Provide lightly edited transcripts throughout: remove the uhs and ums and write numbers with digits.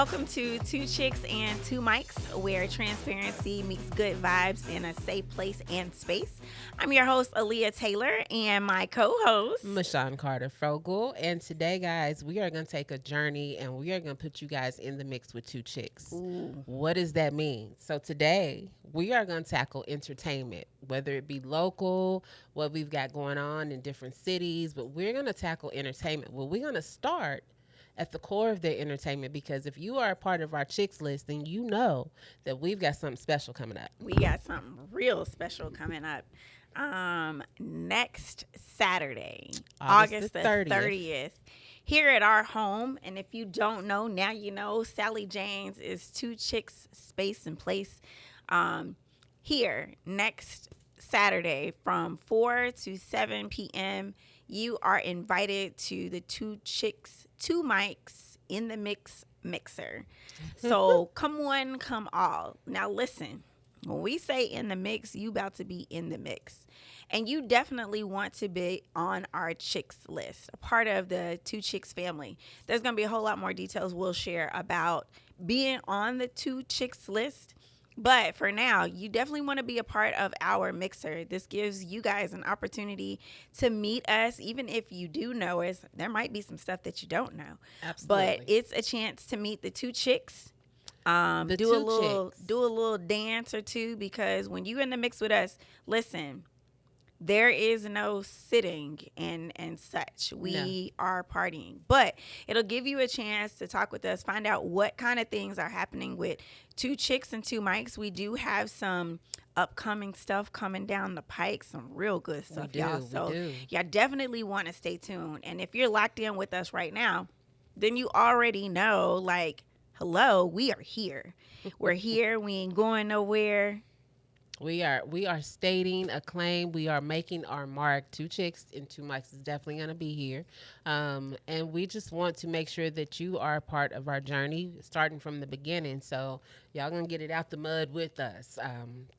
Welcome to Two Chicks and Two Mics, where transparency meets good vibes in a safe place and space. I'm your host, Aaliyah Taylor, and my co-host, Mashawn Carter Frogel. And today, guys, we are going to take a journey and we are going to put you guys in the mix with two chicks. Ooh. What does that mean? So, today, we are going to tackle entertainment, whether it be local, what we've got going on in different cities, but we're going to tackle entertainment. Well, we're going to start at the core of their entertainment because if you are a part of our chicks list, then you know that we've got something special coming up. We got something real special coming up. Next Saturday, August the 30th, here at our home. And if you don't know, now you know, Sallie Jane's is Two Chicks Space and Place. Here next Saturday from 4 to 7 p.m. You are invited to the Two Chicks, Two Mics in the Mix mixer. So come one, come all. Now listen, when we say in the mix, you about to be in the mix. And you definitely want to be on our chicks list, a part of the Two Chicks family. There's going to be a whole lot more details we'll share about being on the Two Chicks list. But for now, you definitely want to be a part of our mixer. This gives you guys an opportunity to meet us. Even if you do know us, there might be some stuff that you don't know. Absolutely. But it's a chance to meet the two chicks. Do a little dance or two, because when you in the mix with us, listen, there is no sitting and such. We are partying. But it'll give you a chance to talk with us, find out what kind of things are happening with Two Chicks and Two Mics. We do have some upcoming stuff coming down the pike, some real good stuff, y'all. So y'all definitely want to stay tuned. And if you're locked in with us right now, then you already know, like, hello, we are here. We're here. We ain't going nowhere. We are stating a claim. We are making our mark. Two Chicks and Two Mics is definitely going to be here. And we just want to make sure that you are a part of our journey, starting from the beginning. So y'all going to get it out the mud with us.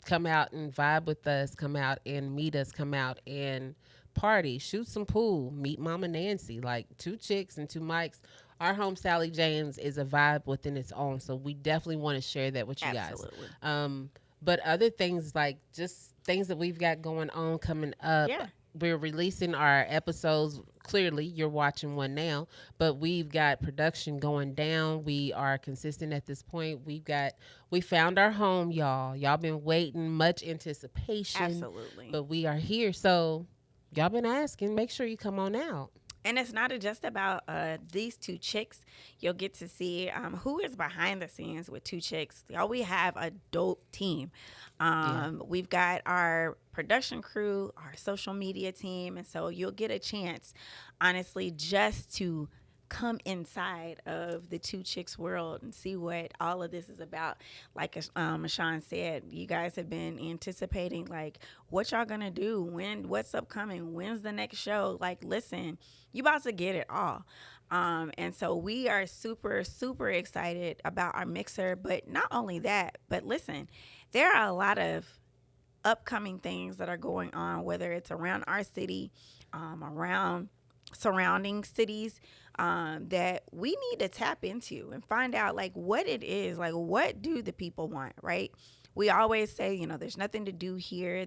Come out and vibe with us. Come out and meet us. Come out and party. Shoot some pool. Meet Mama Nancy. Like, Two Chicks and Two Mics. Our home, Sallie Jane's, is a vibe within its own. So we definitely want to share that with you Absolutely. guys. But other things, like just things that we've got going on coming up. Yeah. We're releasing our episodes. Clearly, you're watching one now, but we've got production going down. We are consistent at this point. We found our home, y'all. Y'all been waiting, much anticipation. Absolutely. But we are here. So y'all been asking, make sure you come on out. And it's not just about these two chicks. You'll get to see who is behind the scenes with Two Chicks. Y'all, we have a dope team. We've got our production crew, our social media team. And so you'll get a chance, honestly, just to come inside of the Two Chicks world and see what all of this is about. Like Mashawn said, you guys have been anticipating, like, what y'all gonna do, what's upcoming, when's the next show. Like, listen, you about to get it all. And so we are super, super excited about our mixer. But not only that, but listen, there are a lot of upcoming things that are going on, whether it's around our city, around surrounding cities, that we need to tap into and find out, like, what it is, like, what do the people want, right? We always say, there's nothing to do here.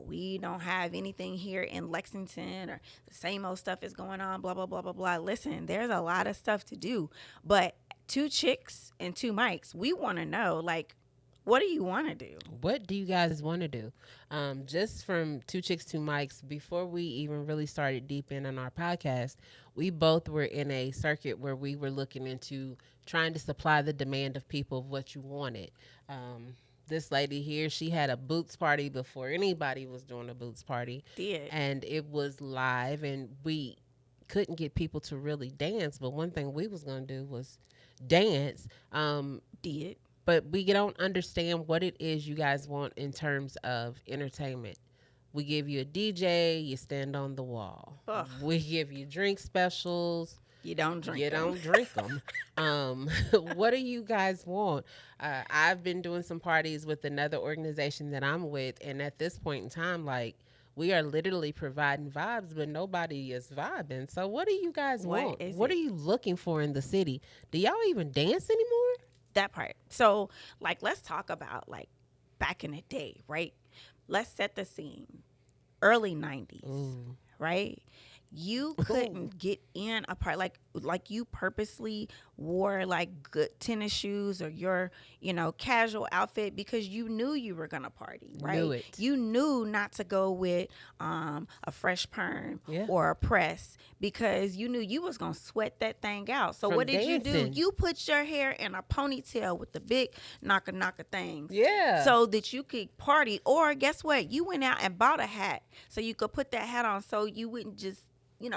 We don't have anything here in Lexington, or the same old stuff is going on, blah, blah, blah, blah, blah. Listen, there's a lot of stuff to do. But Two Chicks and Two Mics, we want to know, like, what do you want to do? What do you guys want to do? Just from Two Chicks, Two Mics, before we even really started deep in on our podcast, we both were in a circuit where we were looking into trying to supply the demand of people of what you wanted. This lady here, she had a boots party before anybody was doing a boots party. And it was live, and we couldn't get people to really dance. But one thing we was going to do was dance. But we don't understand what it is you guys want in terms of entertainment. We give you a DJ, you stand on the wall. Ugh. We give you drink specials. You don't drink You them. don't drink them. What do you guys want? I've been doing some parties with another organization that I'm with, and at this point in time, like, We are literally providing vibes, but nobody is vibing. So what do you guys What want? is What are it? you looking for in the city? Do y'all even dance anymore? That part. So, like, let's talk about like back in the day, right? Let's set the scene. Early 90s, Ooh. right? You Ooh. couldn't get in a part like you purposely wore like good tennis shoes or your, casual outfit because you knew you were gonna party, Knew right? it. You knew not to go with a fresh perm Yeah. or a press because you knew you was gonna sweat that thing out. So From what did you do? dancing. You put your hair in a ponytail with the big knocker things Yeah. so that you could party. Or guess what? You went out and bought a hat so you could put that hat on so you wouldn't just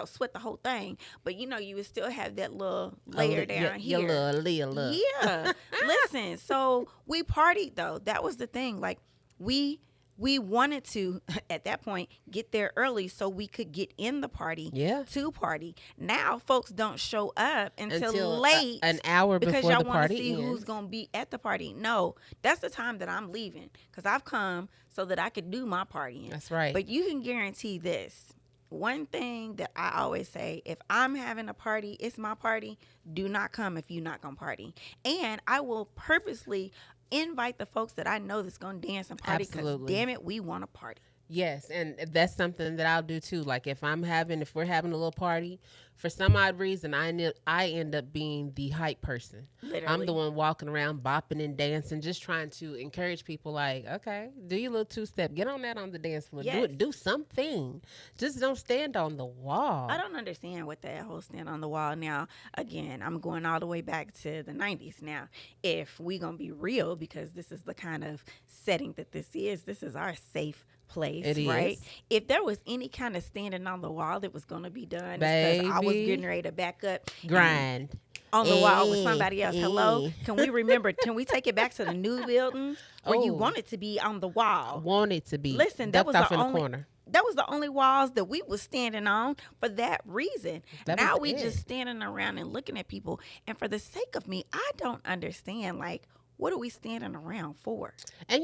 sweat the whole thing, but you would still have that little layer down Your here. little. Yeah. Listen, so we partied though. That was the thing. Like we wanted to at that point get there early so we could get in the party Yeah. to party. Now folks don't show up until Until late an hour because before y'all the want to party see who's ends. going to be at the party. No, that's the time that I'm leaving because I've come so that I could do my partying. That's right. But you can guarantee this. One thing that I always say, if I'm having a party, it's my party. Do not come if you're not going to party. And I will purposely invite the folks that I know that's going to dance and party because, Absolutely. damn it, we want to party. Yes, and that's something that I'll do too. Like if we're having a little party, for some odd reason, I end up being the hype person. I'm Literally. the one walking around bopping and dancing, just trying to encourage people. Like, okay, do your little 2-step, get on that on the dance floor, do Yes. it, do something. Just don't stand on the wall. I don't understand what that whole stand on the wall now. Again, I'm going all the way back to the 90s now. If we going to be real, because this is the kind of setting that this is our safe place, It right? is. If there was any kind of standing on the wall that was going to be done, it's because I was Baby. getting ready to back up and Grind. on the wall with somebody else. Hello? Can we remember? Can we take it back to the new buildings where you Oh. wanted to be on the I wall? want it to be Listen, that ducked was off the in the only corner. that was the only walls that we was standing on for that reason. That Now was we it. just standing around and looking at people. And for the sake of me, I don't understand. Like, what are we standing around for? And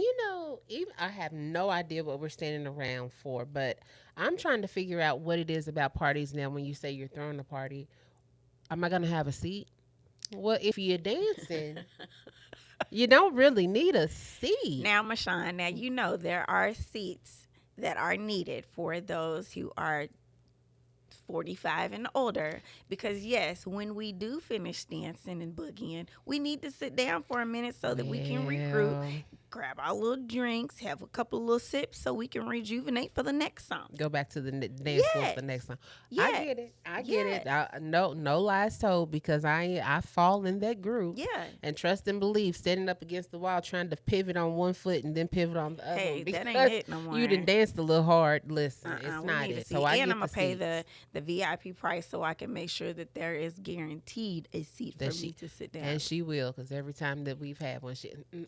even I have no idea what we're standing around for, but I'm trying to figure out what it is about parties now when you say you're throwing a party. Am I going to have a seat? Well, if you're dancing, you don't really need a seat. Now, Mashawn, now you know there are seats that are needed for those who are 45 and older because yes, when we do finish dancing and boogieing, we need to sit down for a minute so that we can regroup, Well, grab our little drinks, have a couple of little sips so we can rejuvenate for the next song. go back to the dance floor for the Yes. next time. Yes. I get it. I get it. Yes. No lies told because I fall in that group. Yeah. And trust and believe, standing up against the wall, trying to pivot on one foot and then pivot on the other. Hey, one that because ain't it no more. you done danced a little hard. Listen, it's We not need a it. seat. So I and get I'm gonna the pay seats. the VIP price so I can make sure that there is guaranteed a seat for me to sit down. And she will, because every time that we've had one,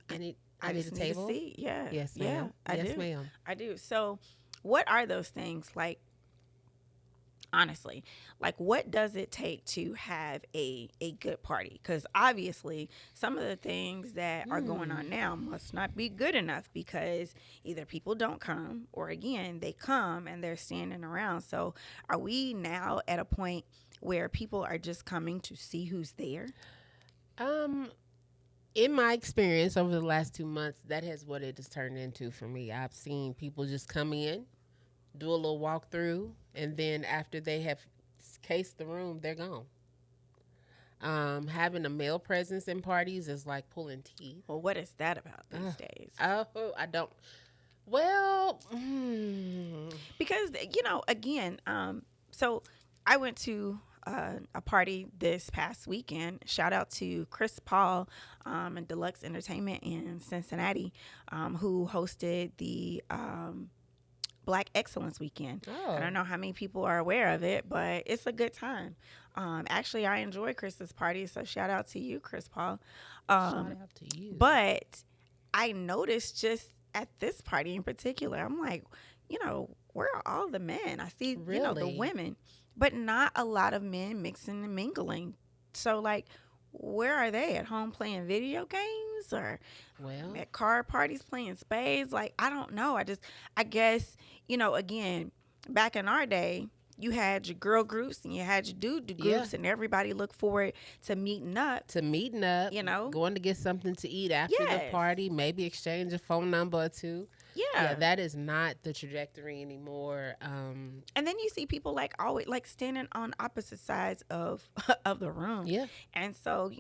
I need a just table. need a seat. Yeah. Yes, Yeah, ma'am. I Yes, do. ma'am. I do. So, what are those things like? Honestly, like what does it take to have a good party? Because obviously some of the things that are going on now must not be good enough because either people don't come or again they come and they're standing around. So are we now at a point where people are just coming to see who's there? In my experience over the last 2 months, that is what it has turned into for me. I've seen people just come in, do a little walkthrough, and then after they have cased the room, they're gone. Having a male presence in parties is like pulling teeth. Well, what is that about these days? Oh, I don't. Well, Because again, so I went to a party this past weekend. Shout out to Chris Paul and Deluxe Entertainment in Cincinnati, who hosted the Black Excellence Weekend. Oh. I don't know how many people are aware of it, but it's a good time. Actually, I enjoy Chris's party, so shout out to you, Chris Paul. shout out to you. But I noticed just at this party in particular, I'm like, where are all the men? I see, the Really? women, but not a lot of men mixing and mingling. So, like, where are they? At home playing video games or Well, at card parties playing spades? Like, I don't know. I guess, again, back in our day, you had your girl groups and you had your dude yeah. groups, and everybody looked forward to meeting up, To meeting up, you know? going to get something to eat after the Yes. party, maybe exchange a phone number or two. Yeah, Yeah. that is not the trajectory anymore. And then you see people like always like standing on opposite sides of of the room. Yeah, And so,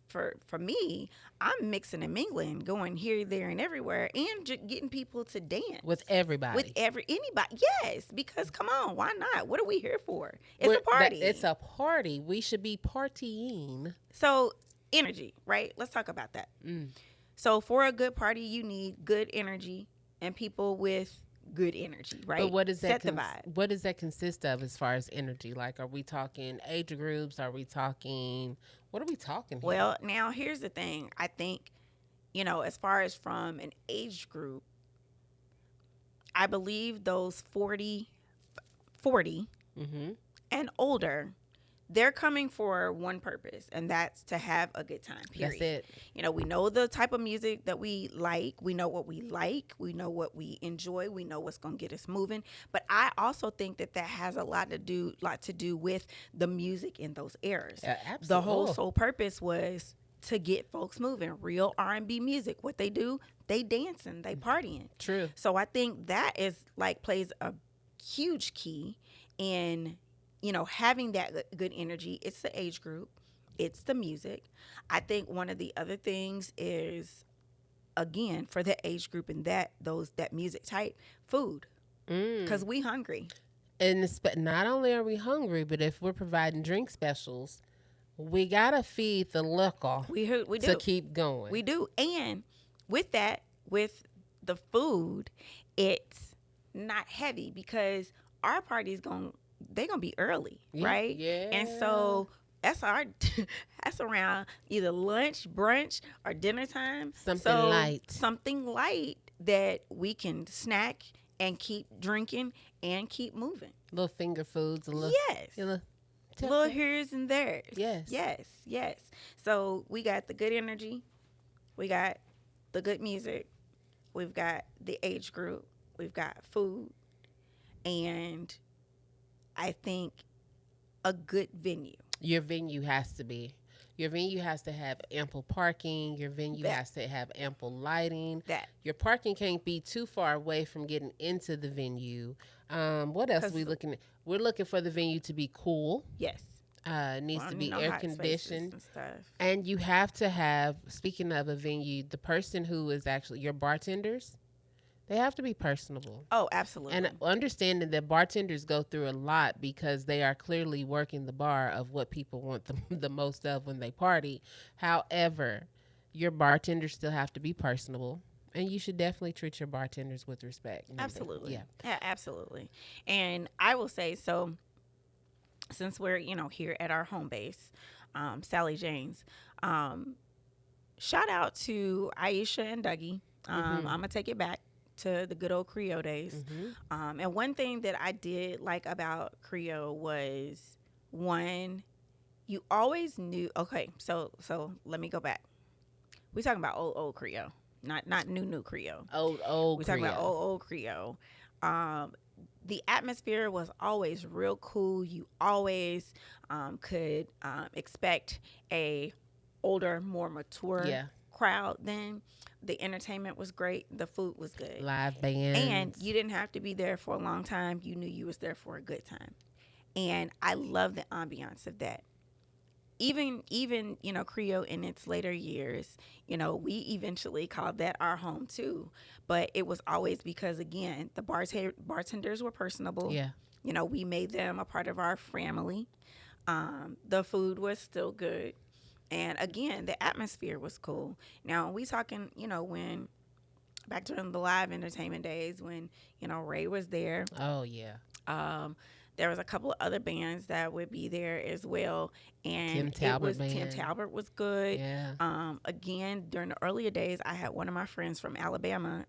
for me, I'm mixing and mingling, going here, there, and everywhere, and getting people to dance with everybody. with anybody. Yes, because come on, why not? What are we here for? It's a party. It's a party. We should be partying. So energy, right? Let's talk about that. Mm. So for a good party, you need good energy and people with good energy, right? But what does that set the vibe? what does that consist of as far as energy? Like, are we talking age groups? Are we talking? What are we talking here? Well, now here's the thing. I think, as far as from an age group, I believe those 40 Mm-hmm. and older, they're coming for one purpose, and that's to have a good time, period. That's it. We know the type of music that we like. We know what we like. We know what we enjoy. We know what's going to get us moving. But I also think that has a lot to do with the music in those eras. Yeah, absolutely. The whole sole purpose was to get folks moving. Real R&B music. What they do, they dancing, they partying. True. So I think that is plays a huge key in having that good energy. It's the age group, it's the music. I think one of the other things is, again, for the age group and that music type, food, because we hungry. And not only are we hungry, but if we're providing drink specials, we gotta feed the liquor. We do to keep going. We do, and with the food, it's not heavy because our party's they're gonna be early, right? Yeah. And so that's around either lunch, brunch, or dinner time. Something light that we can snack and keep drinking and keep moving. Little finger foods, Yes. Little here's and there's. Yes. Yes. So we got the good energy, we got the good music, we've got the age group, we've got food, and I think a good venue. Your venue has to be. Your venue has to have ample parking. Your venue has to have ample lighting. Your parking can't be too far away from getting into the venue. What else are we looking at? We're looking for the venue to be cool. Yes. It needs to be air conditioned. And stuff. And you have to have, speaking of a venue, the person who is actually your bartenders, they have to be personable. Oh, absolutely. And understanding that bartenders go through a lot because they are clearly working the bar of what people want the most of when they party. However, your bartenders still have to be personable. And you should definitely treat your bartenders with respect. Absolutely. Yeah, absolutely. And I will say, so since we're, here at our home base, Sallie Jane's, shout out to Aisha and Dougie. I'm going to take it back to the good old Creole days. And one thing that I did like about Creole was, one, you always knew, okay, so let me go back. We're talking about old Creole, not new Creole. Old We're talking about old Creole. The atmosphere was always real cool. You always could expect a older, more mature crowd then. The entertainment was great. The food was good. Live bands. And you didn't have to be there for a long time. You knew you was there for a good time. And I love the ambiance of that. Even Creole in its later years, we eventually called that our home too. But it was always because, again, the bartenders were personable. Yeah. We made them a part of our family. The food was still good. And again, the atmosphere was cool. Now, we talking, when back during the live entertainment days when, Ray was there. Oh, yeah. There was a couple of other bands that would be there as well. And Tim Talbert was good. Yeah. Again, during the earlier days, I had one of my friends from Alabama,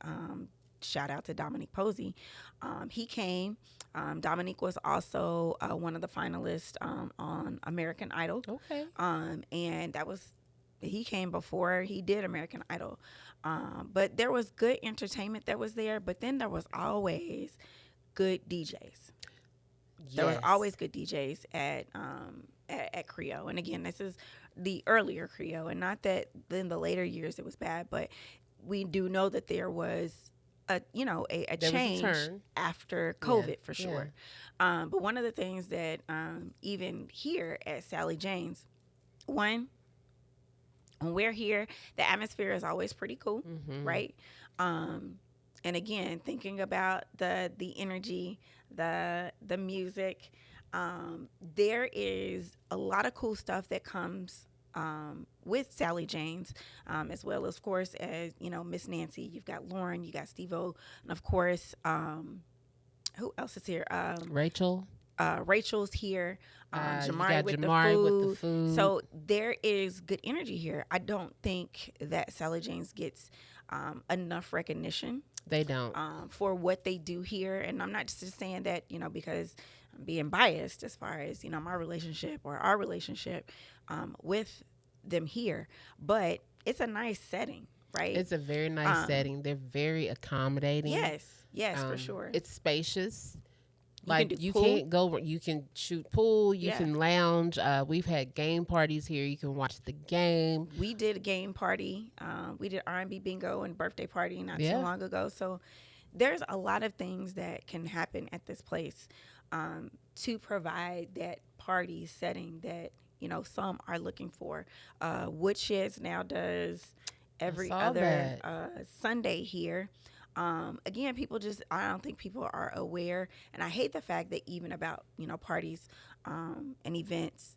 shout out to Dominique Posey. He came. Dominique was also one of the finalists on American Idol. Okay. And he came before he did American Idol. But there was good entertainment that was there, but then there was always good DJs. There was always good DJs at Creo. And again, this is the earlier Creo, and not that in the later years it was bad, but we do know that there was a change after COVID for sure. But one of the things that even here at Sallie Jane's, when we're here, the atmosphere is always pretty cool, right? And again, thinking about the energy, the music, there is a lot of cool stuff that comes with Sallie Jane's, as well as, of course, as Miss Nancy. You've got Lauren, you got Steve-O, and of course, who else is here? Rachel. Rachel's here. Jamari with the food. So there is good energy here. I don't think that Sallie Jane's gets enough recognition. They don't. For what they do here. And I'm not just saying that, because I'm being biased as far as, my relationship or our relationship with them here. But it's a nice setting, right? It's a very nice setting. They're very accommodating. Yes, for sure. It's spacious. You pool. can't go. You can shoot pool. You can lounge. We've had game parties here. You can watch the game. We did a game party. We did R&B bingo and birthday party not too long ago. So there's a lot of things that can happen at this place to provide that party setting that some are looking for. Woodsheds now does every other Sunday here. Again, I don't think people are aware, and I hate the fact that even about, parties, and events,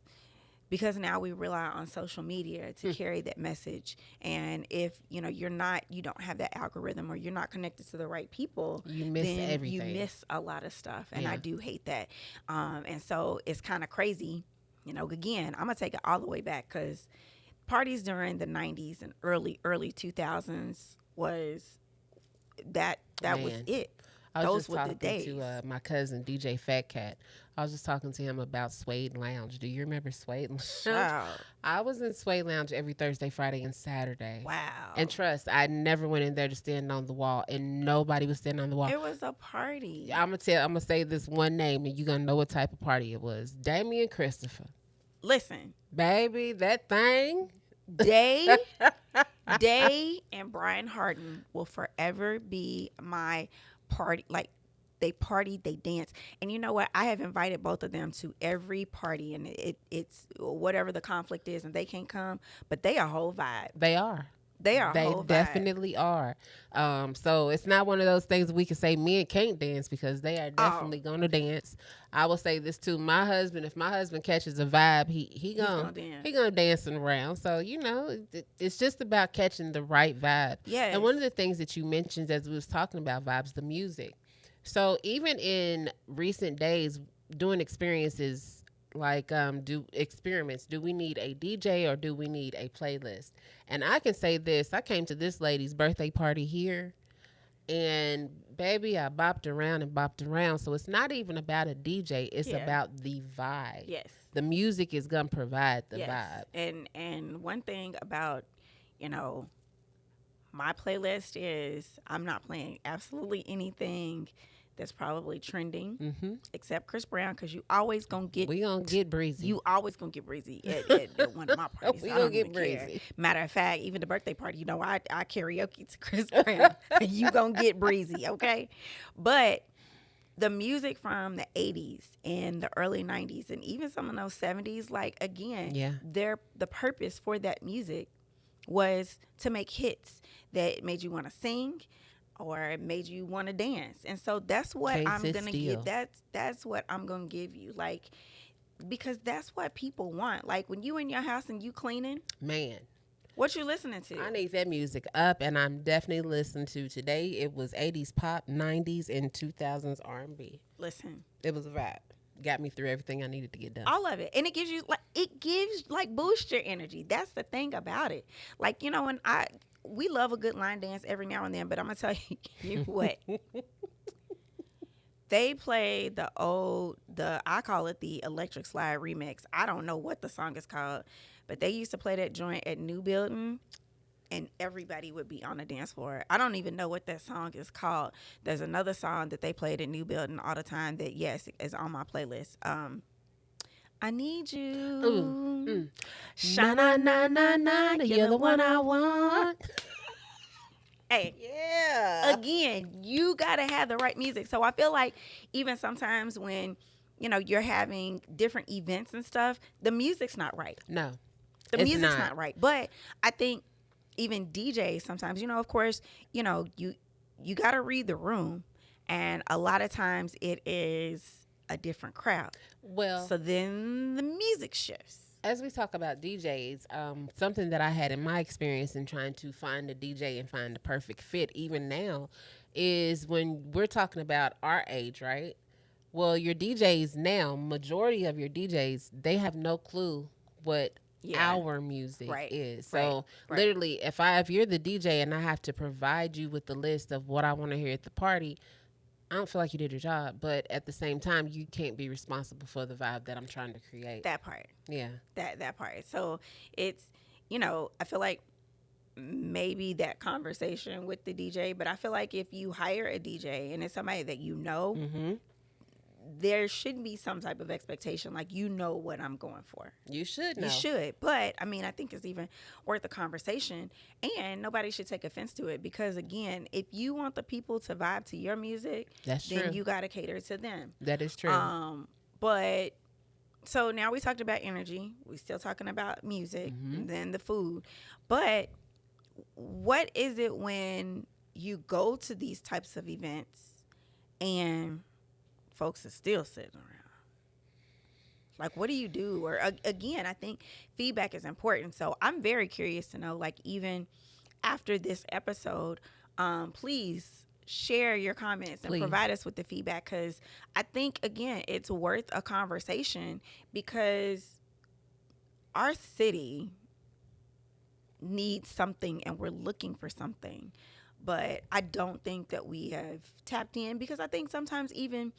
because now we rely on social media to carry that message. And if, you don't have that algorithm, or you're not connected to the right people, you miss everything. You miss a lot of stuff. And I do hate that. And so it's kind of crazy, again, I'm going to take it all the way back, because parties during the 90s and early 2000s was that was it. I was just talking to my cousin DJ Fat Cat. I was just talking to him about Suede Lounge. Do you remember Suede Lounge? I was in Suede Lounge every Thursday, Friday, and Saturday. Wow. And trust, I never went in there to stand on the wall, and nobody was standing on the wall. It was a party. I'm gonna say this one name, and you're gonna know what type of party it was. Damian Christopher. Listen, baby, that thing. Day and Brian Harden will forever be my party. Like, they party, they dance. And you know what? I have invited both of them to every party, and it's whatever the conflict is, and they can't come, but they a whole vibe. They are. They are. They definitely are. So it's not one of those things we can say men can't dance, because they are definitely gonna dance. I will say this too: my husband, if my husband catches a vibe, he's gonna dance around. So it's just about catching the right vibe. Yeah. And one of the things that you mentioned as we was talking about vibes, the music. So even in recent days, doing experiences. Do we need a DJ or do we need a playlist? And I can say this, I came to this lady's birthday party here, and baby, I bopped around. So it's not even about a DJ, it's about the vibe. Yes. The music is going to provide the vibe. And one thing about, my playlist is I'm not playing absolutely anything that's probably trending, except Chris Brown, because you always gonna get. We gonna get breezy. You always gonna get breezy at one of my parties. We gonna get breezy. Care. Matter of fact, even the birthday party, I karaoke to Chris Brown. You gonna get breezy, okay? But the music from the 80s and the early 90s, and even some of those 70s, the purpose for that music was to make hits that made you want to sing, or it made you want to dance. And so that's what I'm going to give. That's what I'm going to give you. Like, because that's what people want. Like, when you in your house and you cleaning. Man. What you listening to? I need that music up, and I'm definitely listening to today. It was 80s pop, 90s, and 2000s R&B. Listen. It was a vibe. Got me through everything I needed to get done. All of it. And it gives boost your energy. That's the thing about it. Like, we love a good line dance every now and then, but I'm gonna tell you what. They play I call it the Electric Slide remix. I don't know what the song is called, but they used to play that joint at New Building, and everybody would be on the dance floor. I don't even know what that song is called. There's another song that they played at New Building all the time that, yes, is on my playlist. I need Ooh, you. na na na na na. You're the one I want. Hey, Yeah. again, you got to have the right music. So I feel like even sometimes when, you're having different events and stuff, the music's not right. No, The it's music's not. not right. But I think even DJs sometimes, of course, you got to read the room. And a lot of times it is a different crowd. Well, So then the music shifts. as we talk about DJs, something that I had in my experience in trying to find a DJ and find the perfect fit, even now, is when we're talking about our age, right? Well, your DJs now, majority of your DJs, they have no clue what Yeah. our music Right. is. Right. So Right. literally, if you're the DJ and I have to provide you with the list of what I want to hear at the party, I don't feel like you did your job. But at the same time, you can't be responsible for the vibe that I'm trying to create. That part. Yeah. That part. So it's, I feel like maybe that conversation with the DJ, but I feel like if you hire a DJ and it's somebody that Mm-hmm. there should be some type of expectation, like what I'm going for. You should know. You should, but I mean, I think it's even worth a conversation, and nobody should take offense to it because, again, if you want the people to vibe to your music, That's then true. you got to cater to them. That is true. But so now we talked about energy. We still talking about music, and then the food. But what is it when you go to these types of events and folks are still sitting around? Like, what do you do? Or again, I think feedback is important. So I'm very curious to know, like, even after this episode, please share your comments and Please. provide us with the feedback, because I think, again, it's worth a conversation because our city needs something and we're looking for something. But I don't think that we have tapped in, because I think sometimes even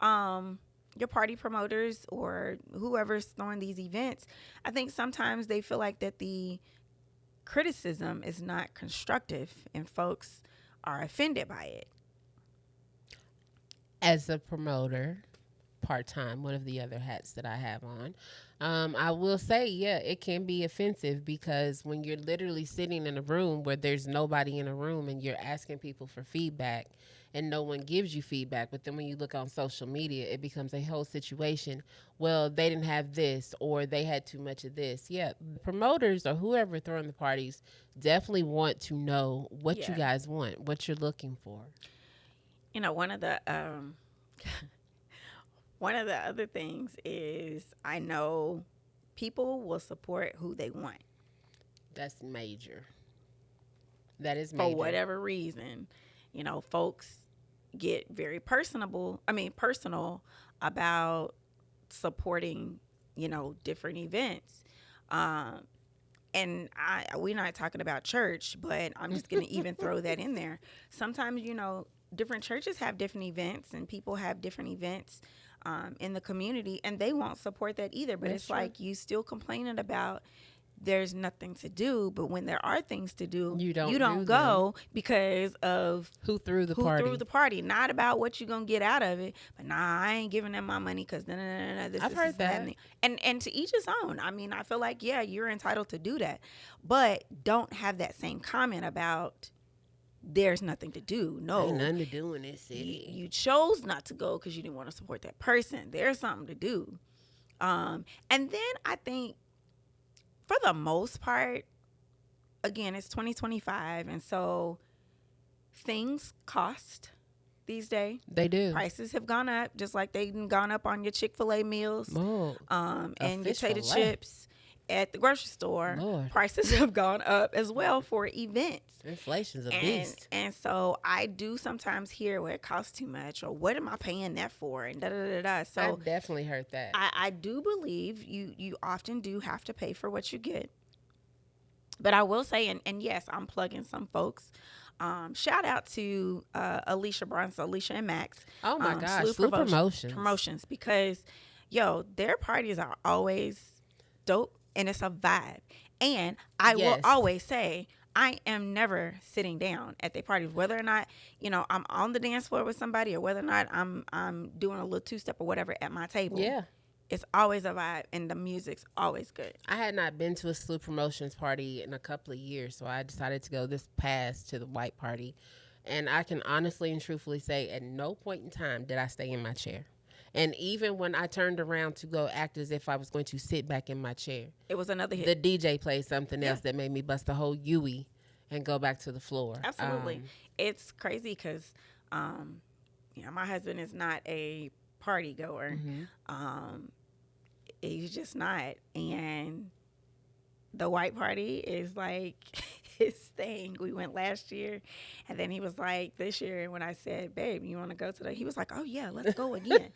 your party promoters or whoever's throwing these events, I think sometimes they feel like that the criticism is not constructive and folks are offended by it. As a promoter, part-time, one of the other hats that I have on, I will say, yeah, it can be offensive because when you're literally sitting in a room where there's nobody in a room and you're asking people for feedback and no one gives you feedback, but then when you look on social media, it becomes a whole situation. Well, they didn't have this or they had too much of this. Yeah, the promoters or whoever throwing the parties definitely want to know what you Yeah. guys want, what you're looking for. One of the one of the other things is, I know people will support who they want That's major. That is for major. whatever reason. Folks get very personal about supporting, different events. And we're not talking about church, but I'm just going to even throw that in there. Sometimes, different churches have different events and people have different events in the community, and they won't support that either. But That's it's true. like you still complaining about there's nothing to do, but when there are things to do, You don't you don't do go because of Who threw the who party? threw the party. Not about what you're gonna get out of it, but I ain't giving them my money because I've heard that. and to each his own. I mean, I feel like, yeah, you're entitled to do that, but don't have that same comment about there's nothing to do. No, Ain't nothing to do in this city. you chose not to go because you didn't want to support that person. There's something to do. And then I think, for the most part, again, it's 2025, and so things cost these days. They do. Prices have gone up, just like they've gone up on your Chick-fil-A meals, Oh, and your fish tater fillet. chips at the grocery store. Lord. Prices have gone up as well for events. Inflation's a beast. And so I do sometimes hear where it costs too much, or what am I paying that for, and da da da da. So I've definitely heard that. I do believe you often do have to pay for what you get. But I will say, and yes, I'm plugging some folks. Shout out to Alicia Bronson, Alicia and Max, Oh my gosh, Slew Slew Promotions. Promotions, because yo, their parties are always dope and it's a vibe. And I will Yes. always say, I am never sitting down at their parties, whether or not I'm on the dance floor with somebody, or whether or not I'm doing a little two step or whatever at my table. Yeah. It's always a vibe, and the music's always good. I had not been to a Slew Promotions party in a couple of years, so I decided to go this past to the white party. And I can honestly and truthfully say, at no point in time did I stay in my chair. And even when I turned around to go act as if I was going to sit back in my chair, It was another the hit. DJ played something Yeah. else that made me bust a whole Yui and go back to the floor. Absolutely. It's crazy because, my husband is not a party goer. Um, he's just not. And the white party is like his thing. We went last year, and then he was like, this year, when I said, babe, you want to go to he was like, oh, yeah, let's go again.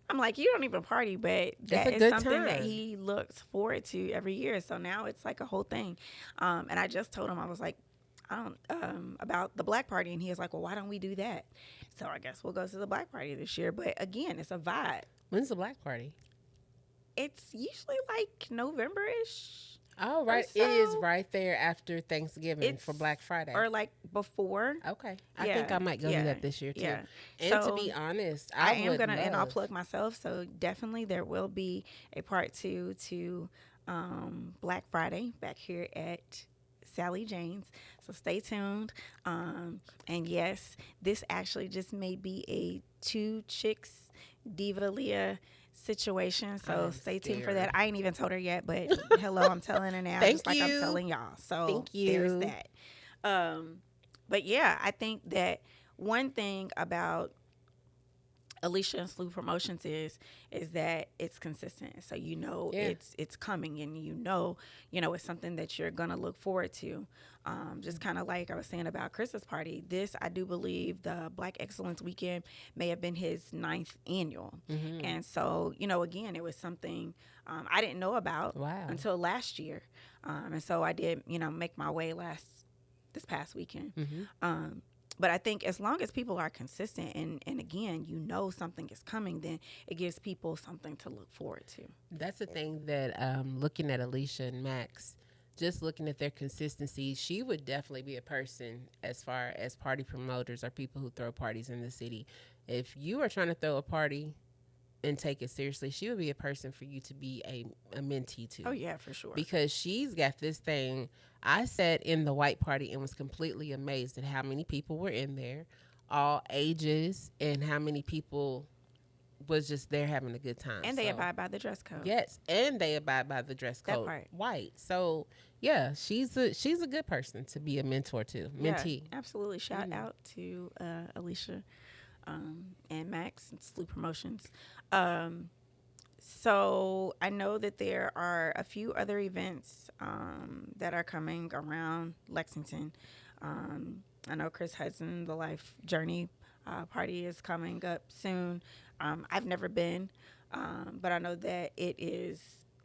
I'm like, you don't even party, but that a is good something that time. he looks forward to every year. So now it's like a whole thing. And I just told him, I was like, I don't about the black party, and he was like, well, why don't we do that? So I guess we'll go to the black party this year. But again, it's a vibe. When's the black party? It's usually like November-ish. Oh, right. so. It is right there after Thanksgiving It's for Black Friday. Or like before. Okay. I Yeah, think I might go yeah, to that this year too. yeah. And So, to be honest, I I am would gonna, and I'll love- plug myself. So definitely there will be a part 2 to Black Friday back here at Sallie Jane's. So stay tuned. And yes, this actually just may be a Two Chicks Diva Leah situation. So I'm stay tuned for scared. that. I ain't even told her yet, but hello, I'm telling her now, Thank just like I'm you. telling y'all. So Thank there's you. that. But yeah, I think that one thing about Alicia and Slew Promotions is that it's consistent. So Yeah. it's coming, and it's something that you're gonna look forward to. Just kind of like I was saying about Chris's party. This, I do believe, the Black Excellence Weekend may have been his 9th annual, and so again, it was something I didn't know about Wow. until last year, and so I did make my way this past weekend. But I think as long as people are consistent, and again, something is coming, then it gives people something to look forward to. That's the thing that looking at Alicia and Max, just looking at their consistency, she would definitely be a person as far as party promoters or people who throw parties in the city. If you are trying to throw a party and take it seriously, she would be a person for you to be a mentee to. Oh, yeah, for sure. Because she's got this thing. I sat in the white party and was completely amazed at how many people were in there, all ages, and how many people was just there having a good time. And they abide by the dress code. Yes, and they abide by the dress That code. part. White. So yeah, she's a good person to be a mentor to, mentee. Yeah, absolutely. Shout out to Alicia and Max and Slew Promotions. So I know that there are a few other events that are coming around Lexington. I know Chris Hudson, the Life Journey party is coming up soon. I've never been, but I know that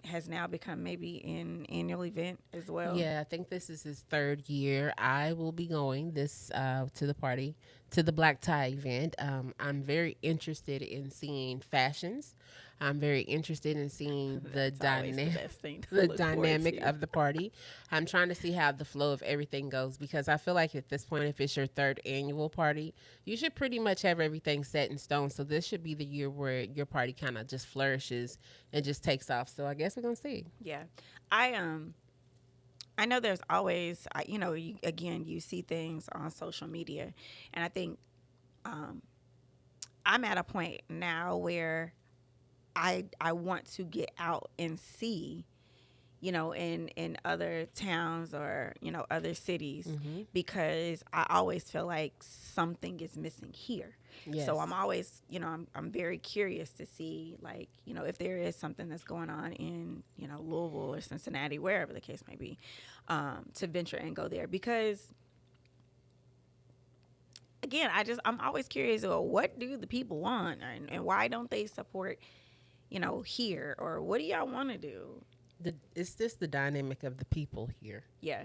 has now become maybe an annual event as well. Yeah, I think this is his 3rd year. I will be going this to the party, to the black tie event. I'm very interested in seeing fashions. I'm very interested in seeing the That's always the dynamic, best thing to the look forward dynamic to. of the party. I'm trying to see how the flow of everything goes, because I feel like at this point, if it's your 3rd annual party, you should pretty much have everything set in stone. So this should be the year where your party kind of just flourishes and just takes off. So I guess we're gonna see. Yeah, I know there's always, you see things on social media, and I think I'm at a point now where I want to get out and see, in other towns or other cities, because I always feel like something is missing here. Yes. So I'm always, I'm very curious to see, like, if there is something that's going on in, Louisville or Cincinnati, wherever the case may be, to venture and go there. Because, again, I'm always curious, well, what do the people want, and why don't they support, here, or what do y'all want to do? It's just the dynamic of the people here. Yeah.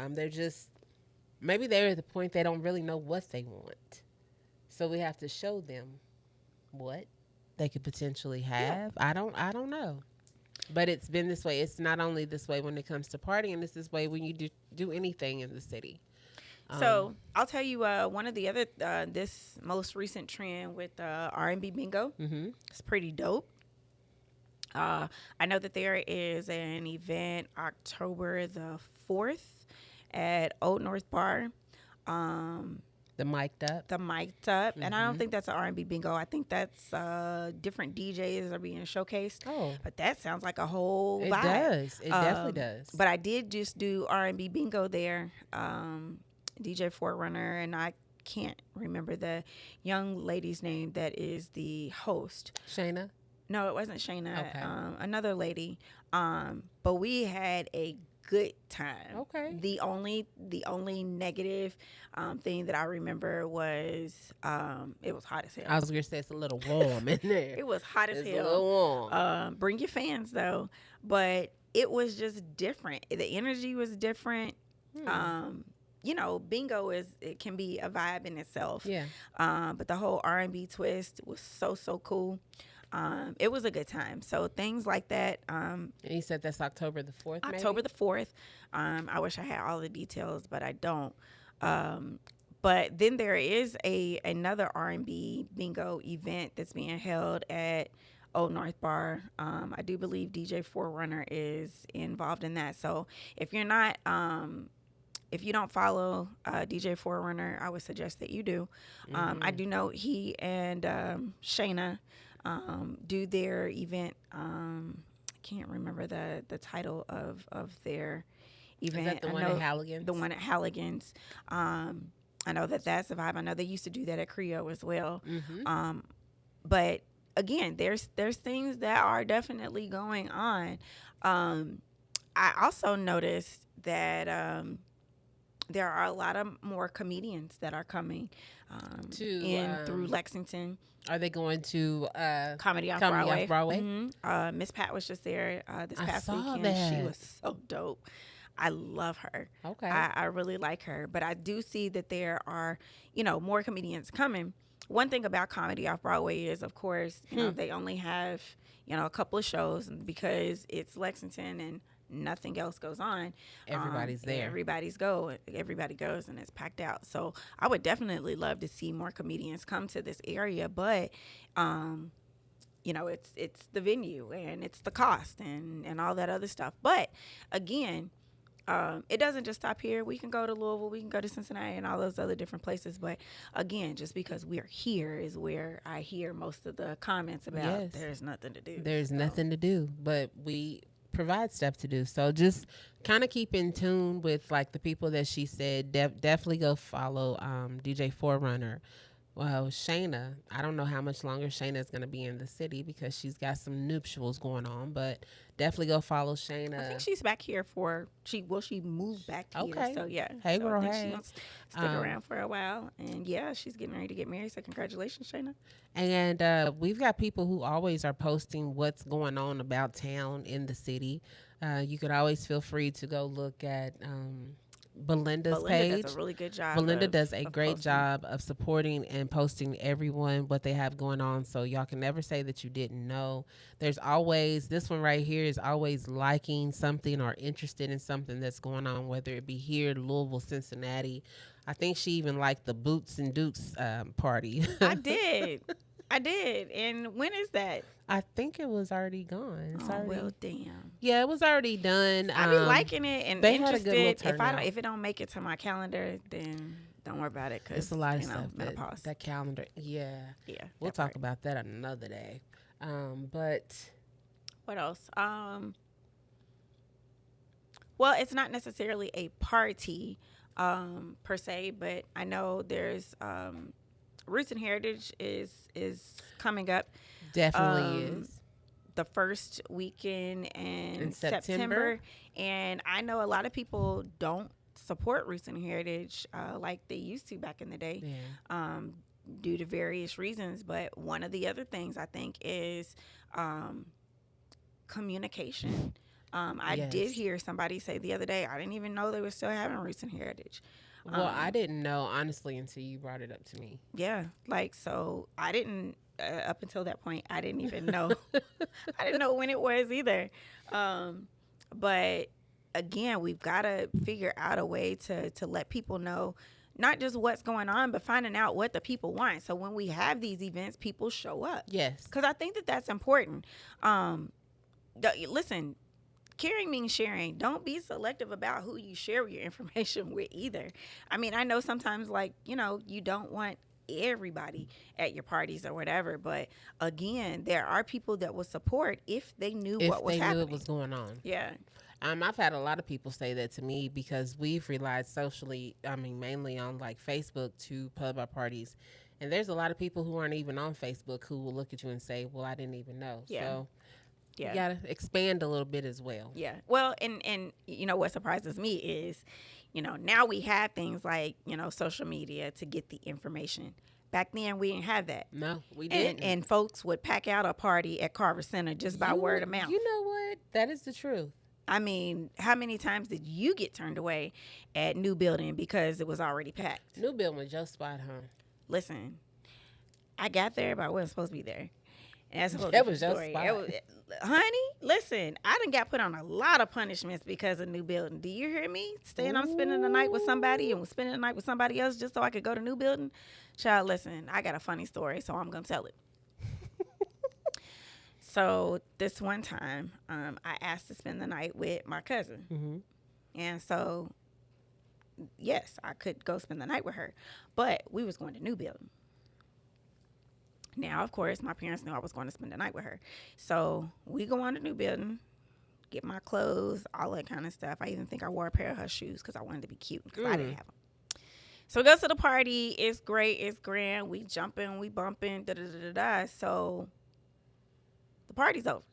They're just maybe they're at the point they don't really know what they want, so we have to show them what they could potentially Yeah. have. I don't know. But it's been this way. It's not only this way when it comes to partying. It's this way when you do anything in the city. So I'll tell you one of the other this most recent trend with R&B bingo. Mm-hmm. It's pretty dope. I know that there is an event October the 4th at Old North Bar. Um, The mic'd up. the mic'd up, and I don't Mm-hmm. think that's an R&B bingo. I think that's different DJs are being showcased. Oh, But that sounds like a whole it vibe. does. It definitely does. But I did just do R&B bingo there. DJ Forerunner, and I can't remember the young lady's name that is the host. Shayna. No, it wasn't Shayna. Okay. Another lady. But we had a good time. Okay. The only negative thing that I remember was it was hot as hell. I was gonna say it's a little warm in there. It was hot as It's a hell. little warm. Bring your fans though, but it was just different. The energy was different. Bingo it can be a vibe in itself. Yeah. But the whole R&B twist was so cool. It was a good time. So things like that. And you said that's October the 4th. October the 4th. I wish I had all the details, but I don't. But then there is another R&B bingo event that's being held at Old North Bar. I do believe DJ Forerunner is involved in that. So if you're not, if you don't follow DJ Forerunner, I would suggest that you do. I do know he and Shayna do their event. I can't remember the title of their event. Is that the one at Halligan's? The one at Halligan's. I know that's a vibe. I know they used to do that at Creo as well. Mm-hmm. But again, there's things that are definitely going on. I also noticed that there are a lot of more comedians that are coming through Lexington. Are they going to Comedy off Comedy Broadway? off Broadway? Mm-hmm. Miss Pat was just there this I past saw weekend. that. She was so dope. I love her. Okay. I really like her. But I do see that there are, more comedians coming. One thing about Comedy off Broadway is, of course, they only have, a couple of shows because it's Lexington and nothing else goes on. Everybody's there. Everybody goes and it's packed out. So I would definitely love to see more comedians come to this area, but it's the venue and it's the cost and all that other stuff. But again, it doesn't just stop here. We can go to Louisville, we can go to Cincinnati and all those other different places. But again, just because we're here is where I hear most of the comments about Yes. there's nothing to do. There's nothing to do, but we provide stuff to do. So just kind of keep in tune with like the people that she said. Definitely go follow DJ Forerunner. Well, Shayna, I don't know how much longer Shayna is going to be in the city because she's got some nuptials going on, but definitely go follow Shayna. I think she's back here she moved back here. Okay. So yeah. Hey, so girl, I think hey. she wants to stick around for a while. And yeah, she's getting ready to get married. So congratulations, Shayna. And we've got people who always are posting what's going on about town in the city. You could always feel free to go look at Belinda's page. Belinda does a really good job. Belinda does a great posting. job of supporting and posting everyone what they have going on, so y'all can never say that you didn't know. There's always this one right here is always liking something or interested in something that's going on, whether it be here, Louisville, Cincinnati. I think she even liked the Boots and Dukes party. I did. And when is that? I think it was already gone. It's already, well, damn. yeah, it was already done. I be liking it and they had a good interested. little turnout. If it don't make it to my calendar, then don't worry about it. Cause It's a lot of stuff. menopause. That calendar, yeah. Yeah, We'll that talk part. about that another day. But What else? Well, it's not necessarily a party per se, but I know there's Roots and Heritage is coming up. definitely Um, is. The first weekend in In September. September. And I know a lot of people don't support Roots and Heritage like they used to back in the day. Yeah. Due to various reasons. But one of the other things I think is communication. I did Yes. hear somebody say the other day, I didn't even know they were still having Roots and Heritage. Well, I didn't know honestly until you brought it up to me. Yeah, like, so I didn't, up until that point, I didn't even know. I didn't know when it was either. But again, we've got to figure out a way to let people know not just what's going on, but finding out what the people want. So when we have these events, people show up. Yes. Because I think that that's important. Listen, caring means sharing. Don't be selective about who you share your information with either. I mean, I know sometimes, like, you don't want everybody at your parties or whatever, but again, there are people that will support if they knew If what was they happening. knew it was going on. Yeah. I've had a lot of people say that to me because we've relied socially, mainly on like Facebook to pub our parties. And there's a lot of people who aren't even on Facebook who will look at you and say, well, I didn't even know. Yeah. So Yeah. you got to expand a little bit as well. Yeah. Well, and what surprises me is, now we have things like, social media to get the information. Back then, we didn't have that. No, we didn't. And folks would pack out a party at Carver Center just by word of mouth. You know what? That is the truth. I mean, how many times did you get turned away at New Building because it was already packed? New Building was your spot, huh? Listen, I got there, but I wasn't supposed to be there. And that's a whole That different was your story. spot. Honey, listen, I done got put on a lot of punishments because of New Building. Do you hear me? I'm spending the night with somebody and was spending the night with somebody else just so I could go to New Building. Child, listen, I got a funny story, so I'm going to tell it. So this one time, I asked to spend the night with my cousin. Mm-hmm. And so, yes, I could go spend the night with her. But we was going to New Building. Now, of course, my parents knew I was going to spend the night with her. So we go on to New Building, get my clothes, all that kind of stuff. I even think I wore a pair of her shoes because I wanted to be cute because I didn't have them. So we go to the party. It's great. It's grand. We jumping. We bumping. Da-da-da-da-da. So the party's over.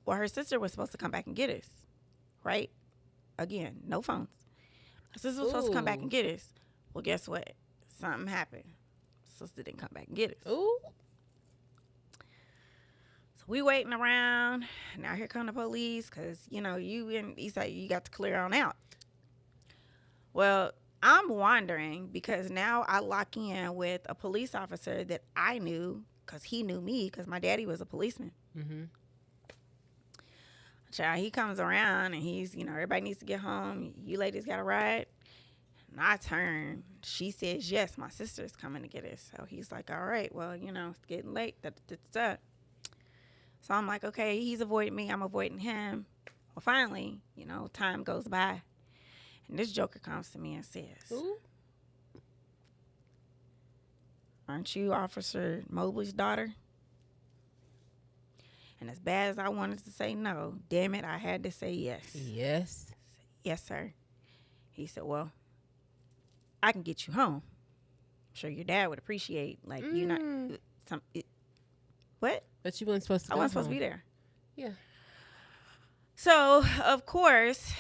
Well, her sister was supposed to come back and get us, right? Again, no phones. Her sister was supposed to come back and get us. Well, guess what? Something happened. Sister didn't come back and get us. Ooh. So we waiting around. Now here come the police because, you in Eastside, you got to clear on out. Well, I'm wondering because now I lock in with a police officer that I knew because he knew me because my daddy was a policeman. Mm-hmm. Child, he comes around and he's, everybody needs to get home. You ladies got a ride? And I turn. She says, yes, my sister's coming to get us. So he's like, all right, well, it's getting late. Da-da-da-da. So I'm like, okay, he's avoiding me. I'm avoiding him. Well, finally, time goes by. And this joker comes to me and says, Ooh. aren't you Officer Mobley's daughter? And as bad as I wanted to say no, damn it, I had to say yes. Yes. Yes, sir. He said, well, I can get you home. I'm sure your dad would appreciate, like, you not what? But you weren't supposed to I go wasn't supposed to home. be there. Yeah. So, of course,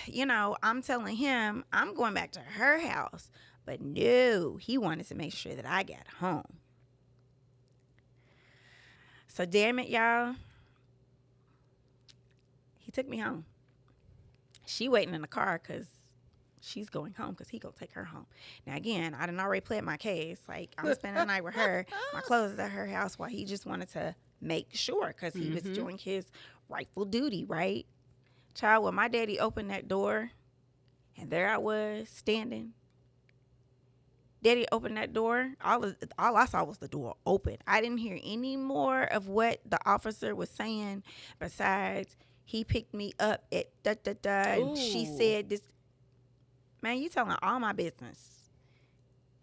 I'm telling him I'm going back to her house. But no, he wanted to make sure that I got home. So, damn it, y'all. He took me home. She waiting in the car because she's going home because he going to take her home. Now, again, I done already played my case. Like, I'm spending the night with her. My clothes is at her house while he just wanted to make sure because he was doing his rightful duty, right? Child, when my daddy opened that door and there I was standing, daddy opened that door. All I saw was the door open. I didn't hear any more of what the officer was saying besides he picked me up at da-da-da and she said this. Man, you telling all my business.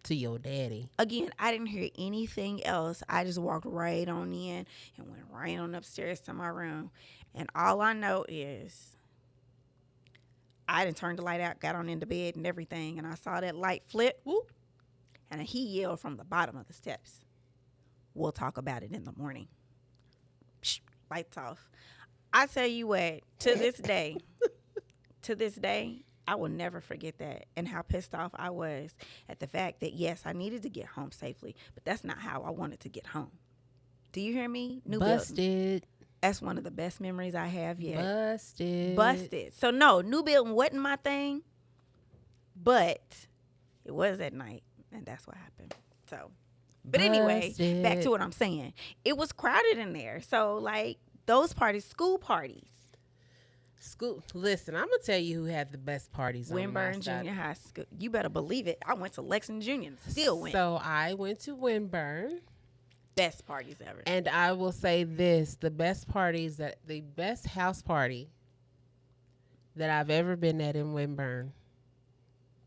To your daddy. Again, I didn't hear anything else. I just walked right on in and went right on upstairs to my room. And all I know is I done turned the light out, got on into bed and everything, and I saw that light flip, whoop, and he yelled from the bottom of the steps, we'll talk about it in the morning. Psh, lights off. I tell you what, to this day, I will never forget that and how pissed off I was at the fact that, yes, I needed to get home safely, but that's not how I wanted to get home. Do you hear me? New Busted. Building. That's one of the best memories I have yet. Busted. So no, new building wasn't my thing, but it was at night, and that's what happened. So, but anyway, back to what I'm saying. It was crowded in there. So like those parties, school parties. School. Listen, I'm gonna tell you who had the best parties on my Winburn side. Junior High School. You better believe it. I went to Lexington Junior and still went. So I went to Winburn. Best parties ever. And I will say this, the best house party that I've ever been at in Winburn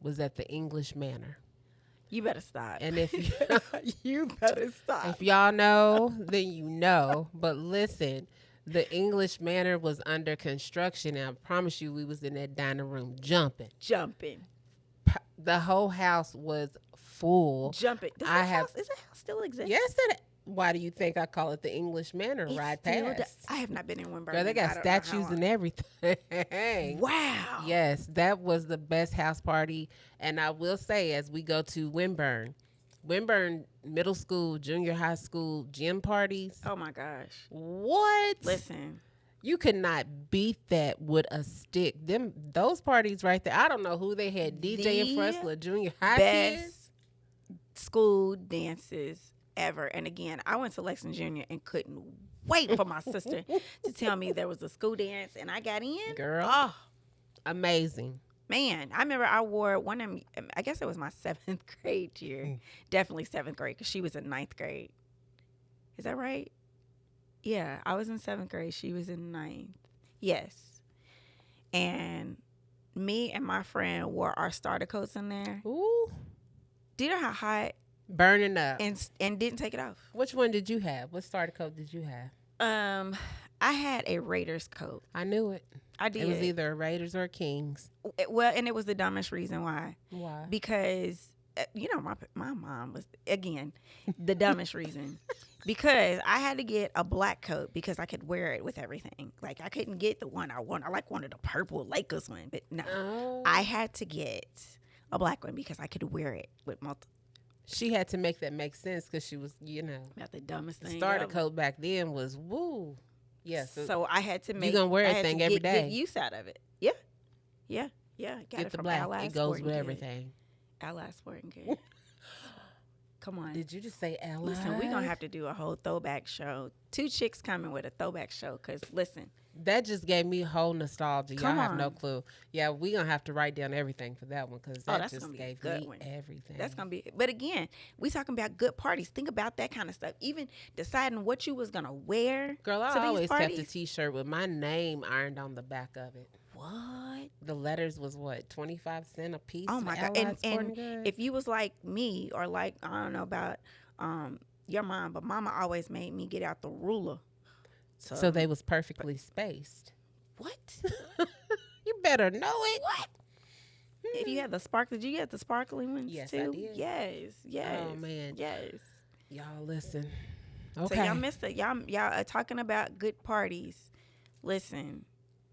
was at the English Manor. You better stop. And if you better stop. If y'all know, then you know. But listen, the English Manor was under construction, and I promise you, we was in that dining room jumping. The whole house was full. Jumping. Is that house still exist? Yes. Why do you think I call it the English Manor? Right past. I have not been in Winburn. Girl, they got statues and everything. Wow. Yes, that was the best house party. And I will say, as we go to Winburn middle school, junior high school gym parties. Oh my gosh. What? Listen. You could not beat that with a stick. Those parties right there. I don't know who they had DJing for us, little junior high best kids. School dances ever. And again, I went to Lexington Junior and couldn't wait for my sister to tell me there was a school dance, and I got in. Girl. Oh, amazing. Man, I remember I wore one of them, I guess it was my 7th grade year. Definitely 7th grade, because she was in 9th grade. Is that right? Yeah, I was in 7th grade. She was in 9th. Yes. And me and my friend wore our starter coats in there. Ooh. Do you know how hot? Burning up. And didn't take it off. Which one did you have? What starter coat did you have? I had a Raiders coat. I knew it. I did. It was either a Raiders or a Kings. Well, and it was the dumbest reason why. Why? Because, my mom was, again, the dumbest reason. Because I had to get a black coat because I could wear it with everything. Like, I couldn't get the one I want. I wanted the purple Lakers one. But no, I had to get a black one because I could wear it with multiple. She had to make that make sense because she was, About the dumbest thing. Starter coat back then was woo. Yeah. So I had to make. You gonna wear that thing every day. Get use out of it. Yeah. Got Get it the from black. Allied It goes Sporting with Goods. everything. Allied Sporting Goods. Come on. Did you just say Allied? Listen, we're going to have to do a whole throwback show. Two Chicks coming with a throwback show because, listen. That just gave me whole nostalgia. Come Y'all have no on. clue. Yeah, we're going to have to write down everything for that one because that that's just gonna be a gave good me one. everything. That's going to be, but again, we talking about good parties. Think about that kind of stuff. Even deciding what you was going to wear. Girl, I to these always parties. kept a T-shirt with my name ironed on the back of it. What? The letters was what, 25 cents a piece? Oh my God. And if you was like me or like, I don't know about your mom, but mama always made me get out the ruler. So they was perfectly spaced. What? You better know it. What? If you had the sparkle, did you get the sparkling ones Yes, too? I did. Yes. Oh man. Yes. Y'all listen. Okay. So y'all missed it. Y'all are talking about good parties. Listen,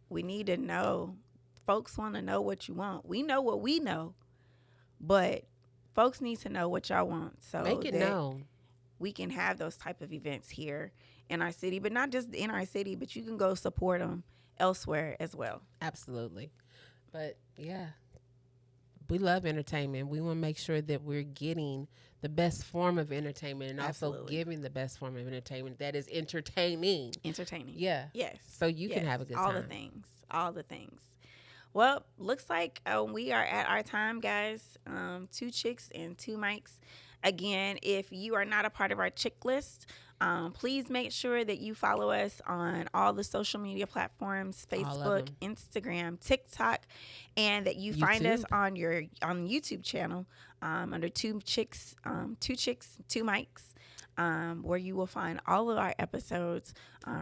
we need to know. Folks want to know what you want. We know what we know, but folks need to know what y'all want. So make it known. We can have those type of events here in our city, but not just in our city, but you can go support them elsewhere as well. Absolutely. But yeah, we love entertainment. We want to make sure that we're getting the best form of entertainment and also giving the best form of entertainment that is entertaining. Yeah. Yes. So you can have a good time. All the things. Well, looks like we are at our time, guys. Two Chicks and Two Mics. Again, if you are not a part of our chick list, please make sure that you follow us on all the social media platforms, Facebook, Instagram, TikTok, and that you find us on YouTube channel under Two Chicks, Two Mics, where you will find all of our episodes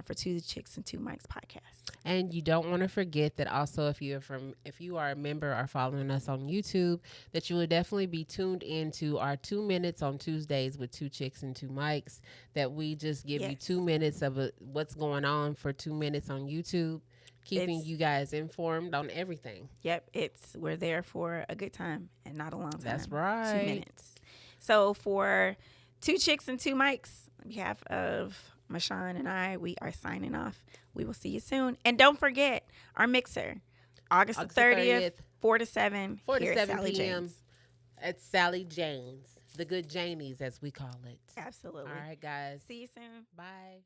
for Two Chicks and Two Mics podcast. And you don't want to forget that also if you are a member or following us on YouTube, that you will definitely be tuned into our 2 minutes on Tuesdays with Two Chicks and Two Mics, that we just give you 2 minutes of what's going on for 2 minutes on YouTube, keeping you guys informed on everything. Yep, we're there for a good time and not a long time. That's right. 2 minutes. So for Two Chicks and Two Mics, on behalf of Mashawn and I, we are signing off. We will see you soon. And don't forget our mixer, August the 30th, 4 to 7, 4 here to at 7 Sallie p.m. Jane's. at Sallie Jane's, the good Janies, as we call it. Absolutely. All right, guys. See you soon. Bye.